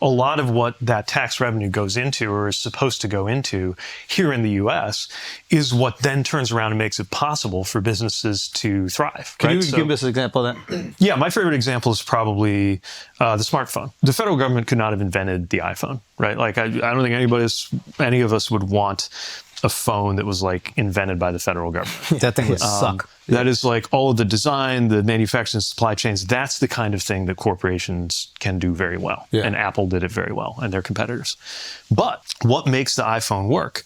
a lot of what that tax revenue goes into or is supposed to go into here in the U.S. is what then turns around and makes it possible for businesses to thrive. Can you give us an example of that? Yeah, my favorite example is probably the smartphone. The federal government could not have invented the iPhone, right? Like, I don't think any of us would want a phone that was like invented by the federal government. That thing would suck. That is like all of the design, the manufacturing, supply chains. That's the kind of thing that corporations can do very well. Yeah. And Apple did it very well, and their competitors. But what makes the iPhone work?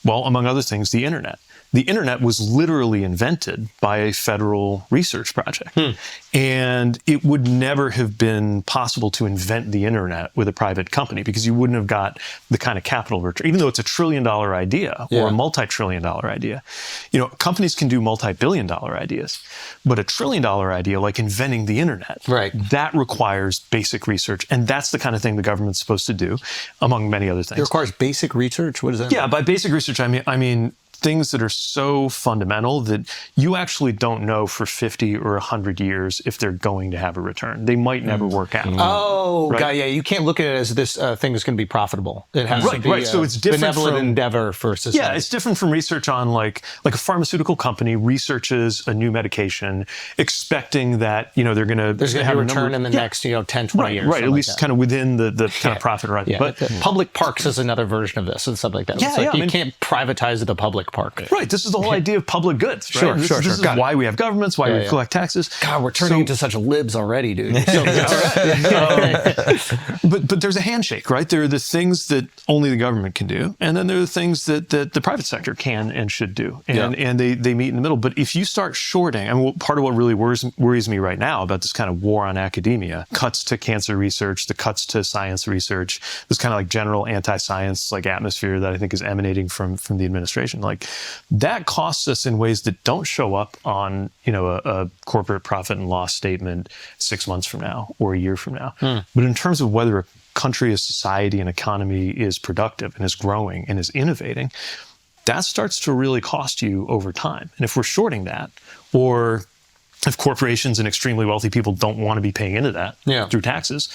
Well, among other things, the internet. The internet was literally invented by a federal research project. And it would never have been possible to invent the internet with a private company because you wouldn't have got the kind of capital return, even though it's a $1 trillion idea or a multi-trillion dollar idea. You know, companies can do multi-billion dollar ideas, but a $1 trillion idea like inventing the internet, that requires basic research. And that's the kind of thing the government's supposed to do, among many other things. It requires basic research? What does that mean? Yeah, by basic research, I mean things that are so fundamental that you actually don't know for 50 or 100 years if they're going to have a return. They might never work out. Oh, right? Yeah. You can't look at it as this thing is going to be profitable. It has to be So it's different benevolent from endeavor for society. Yeah, it's different from research on like a pharmaceutical company researches a new medication, expecting that they're going to there's going to be a return in the next 10, 20 years. Right, at least kind of within the kind of profit horizon. Yeah. But public parks is another version of this and stuff like that. Yeah, you can't privatize the public park. Right. This is the whole idea of public goods. Right? This is why we have governments, why we collect taxes. God, we're turning into such libs already, dude. But there's a handshake, right? There are the things that only the government can do, and then there are the things that the private sector can and should do, and they meet in the middle. But if you start shorting, I mean, part of what really worries me right now about this kind of war on academia, cuts to cancer research, the cuts to science research, this kind of like general anti-science like atmosphere that I think is emanating from the administration, like that costs us in ways that don't show up on a corporate profit and loss statement 6 months from now or a year from now. But in terms of whether a country, a society, an economy is productive and is growing and is innovating, that starts to really cost you over time. And if we're shorting that, or if corporations and extremely wealthy people don't want to be paying into that through taxes,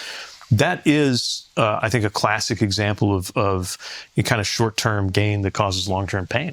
that is, I think, a classic example of a kind of short-term gain that causes long-term pain.